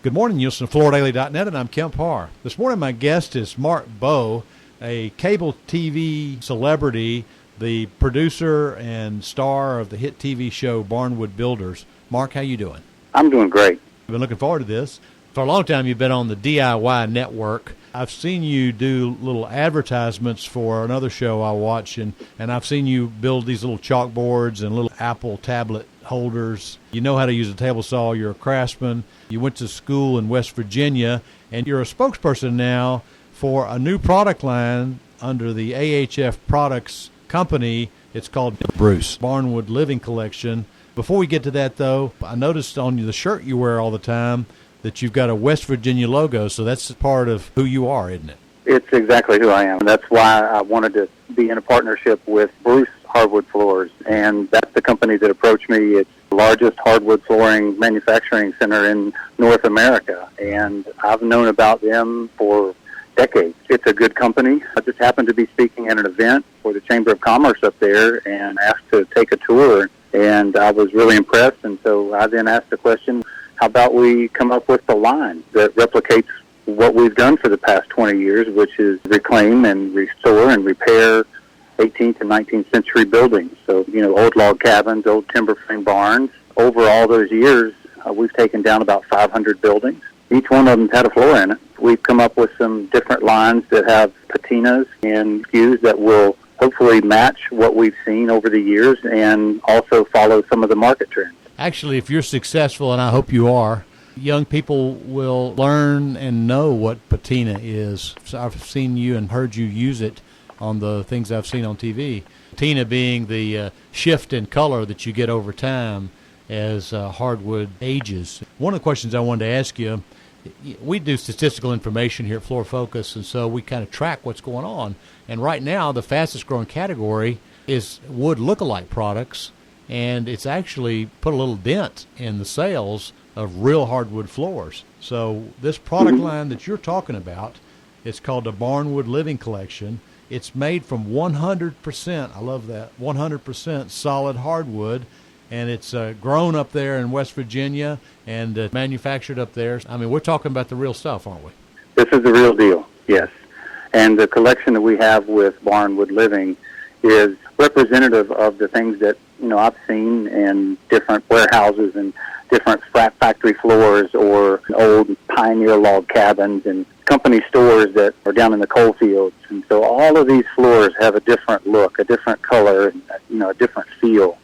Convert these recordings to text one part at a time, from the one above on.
Good morning, you listen to FloorDaily.net, and I'm Kemp Harr. This morning my guest is Mark Bowe, a cable TV celebrity, the producer and star of the hit TV show Barnwood Builders. Mark, how you doing? I'm doing great. I've been looking forward to this. For a long time you've been on the DIY network. I've seen you do little advertisements for another show I watch, and I've seen you build these little chalkboards and little Apple tablet holders. You know how to use a table saw. You're a craftsman. You went to school in West Virginia, and you're a spokesperson now for a new product line under the AHF Products company. It's called Bruce Barnwood Living Collection. Before we get to that, though, I noticed on the shirt you wear all the time that you've got a West Virginia logo, so that's part of who you are, isn't it? It's exactly who I am. That's why I wanted to be in a partnership with Bruce Hardwood Floors, and that's the company that approached me. It's the largest hardwood flooring manufacturing center in North America, and I've known about them for decades. It's a good company. I just happened to be speaking at an event for the Chamber of Commerce up there and asked to take a tour, and I was really impressed, and so I then asked the question, how about we come up with a line that replicates what we've done for the past 20 years, which is reclaim and restore and repair 18th and 19th century buildings. So, old log cabins, old timber frame barns. Over all those years, we've taken down about 500 buildings. Each one of them had a floor in it. We've come up with some different lines that have patinas and SKUs that will hopefully match what we've seen over the years and also follow some of the market trends. Actually, if you're successful, and I hope you are, young people will learn and know what patina is. So I've seen you and heard you use it on the things I've seen on TV. Patina being the shift in color that you get over time as hardwood ages. One of the questions I wanted to ask you, we do statistical information here at Floor Focus, and so we kind of track what's going on. And right now, the fastest growing category is wood lookalike products, and it's actually put a little dent in the sales of real hardwood floors. So this product line that you're talking about, it's called the Barnwood Living Collection. It's made from 100%, I love that, 100% solid hardwood, and it's grown up there in West Virginia and manufactured up there. I mean, we're talking about the real stuff, aren't we? This is the real deal, yes. And the collection that we have with Barnwood Living is representative of the things that, I've seen in different warehouses and different factory floors or old pioneer log cabins and company stores that are down in the coal fields. And so all of these floors have a different look, a different color, and, a different feel.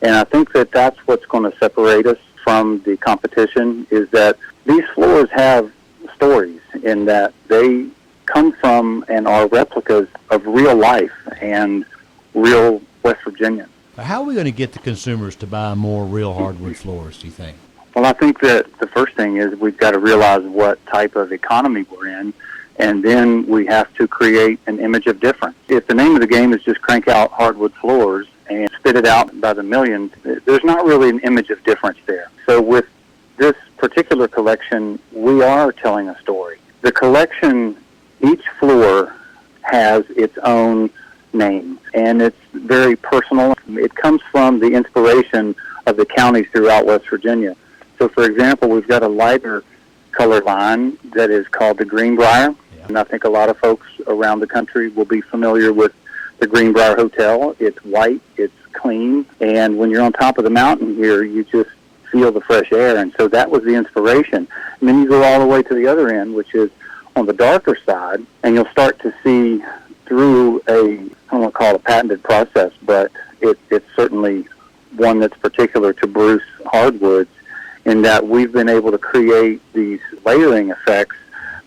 And I think that that's what's going to separate us from the competition, is that these floors have stories in that they come from and are replicas of real life and real West Virginia. How are we going to get the consumers to buy more real hardwood floors, do you think? Well, I think that the first thing is we've got to realize what type of economy we're in, and then we have to create an image of difference. If the name of the game is just crank out hardwood floors and spit it out by the millions, there's not really an image of difference there. So with this particular collection, we are telling a story. The collection, each floor has its own name, and it's very personal. It comes from the inspiration of the counties throughout West Virginia. So, for example, we've got a lighter color line that is called the Greenbrier, and I think a lot of folks around the country will be familiar with the Greenbrier Hotel. It's white, it's clean, and when you're on top of the mountain here, you just feel the fresh air, and so that was the inspiration. And then you go all the way to the other end, which is on the darker side, and you'll start to see through I don't want to call it a patented process, but it's certainly one that's particular to Bruce Hardwoods, in that we've been able to create these layering effects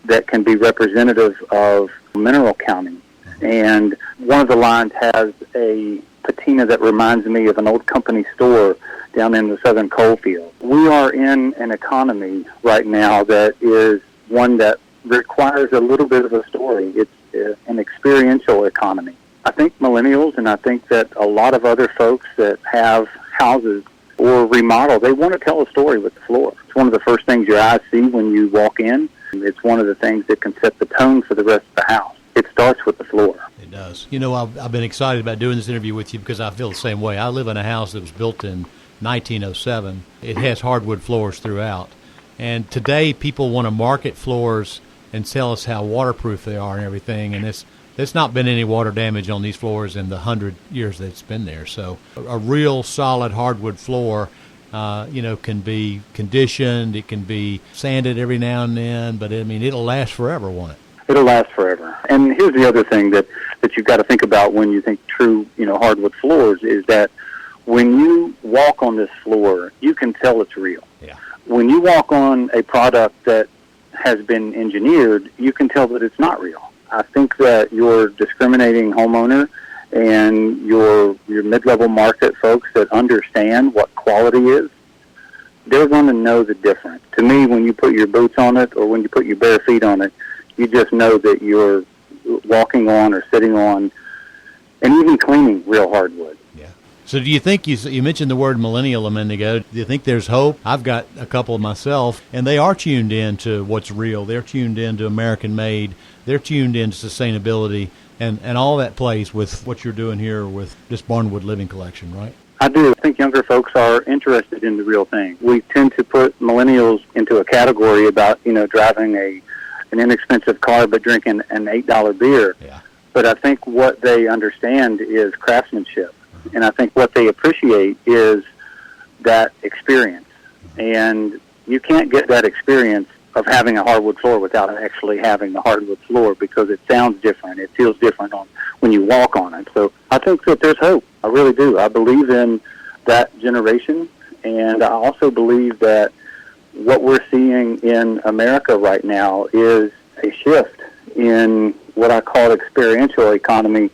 that can be representative of mineral counting. And one of the lines has a patina that reminds me of an old company store down in the southern coal field. We are in an economy right now that is one that requires a little bit of a story. It's an experiential economy. I think millennials, and I think that a lot of other folks that have houses or remodel, they want to tell a story with the floor. It's one of the first things your eyes see when you walk in. It's one of the things that can set the tone for the rest of the house. It starts with the floor. It does. I've been excited about doing this interview with you because I feel the same way. I live in a house that was built in 1907. It has hardwood floors throughout. And today people want to market floors and tell us how waterproof they are and everything. And there's not been any water damage on these floors in the 100 years that it's been there. So a real solid hardwood floor, can be conditioned. It can be sanded every now and then, but I mean, it'll last forever, won't it? It'll last forever. And here's the other thing that you've got to think about when you think true, hardwood floors is that when you walk on this floor, you can tell it's real. Yeah. When you walk on a product that has been engineered, you can tell that it's not real. I think that your discriminating homeowner and your mid-level market folks that understand what quality is, they're going to know the difference. To me, when you put your boots on it or when you put your bare feet on it, you just know that you're walking on or sitting on and even cleaning real hardwood. Yeah. So do you think, you mentioned the word millennial a minute ago, do you think there's hope? I've got a couple of myself, and they are tuned in to what's real. They're tuned in to American-made. They're tuned in to sustainability, and all that plays with what you're doing here with this Barnwood Living collection, right? I do. I think younger folks are interested in the real thing. We tend to put millennials into a category about, driving an inexpensive car but drinking an $8 beer. Yeah. But I think what they understand is craftsmanship. And I think what they appreciate is that experience. And you can't get that experience of having a hardwood floor without actually having the hardwood floor because it sounds different. It feels different when you walk on it. So I think that there's hope. I really do. I believe in that generation. And I also believe that what we're seeing in America right now is a shift in what I call experiential economy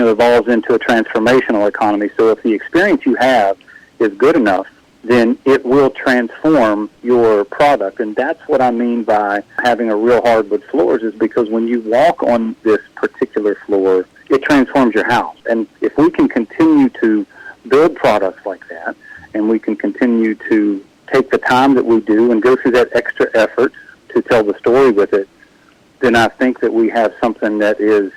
evolves into a transformational economy. So if the experience you have is good enough, then it will transform your product. And that's what I mean by having a real hardwood floors is because when you walk on this particular floor, it transforms your house. And if we can continue to build products like that, and we can continue to take the time that we do and go through that extra effort to tell the story with it, then I think that we have something that is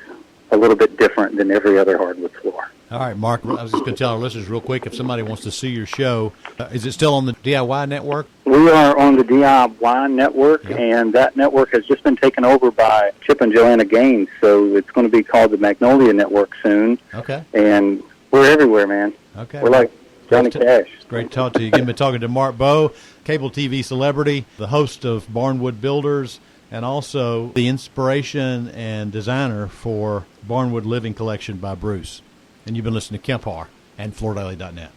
a little bit different than every other hardwood floor. All right, Mark, I was just going to tell our listeners real quick, if somebody wants to see your show, is it still on the DIY network? We are on the DIY network, Yep. And that network has just been taken over by Chip and Joanna Gaines, so it's going to be called the Magnolia Network soon. Okay. And we're everywhere, man. Okay. We're like Johnny Cash. Great to talk to you. Again, been talking to Mark Bowe, cable TV celebrity, the host of Barnwood Builders, and also the inspiration and designer for Barnwood Living Collection by Bruce. And you've been listening to Kemp Harr and FloorDaily.net.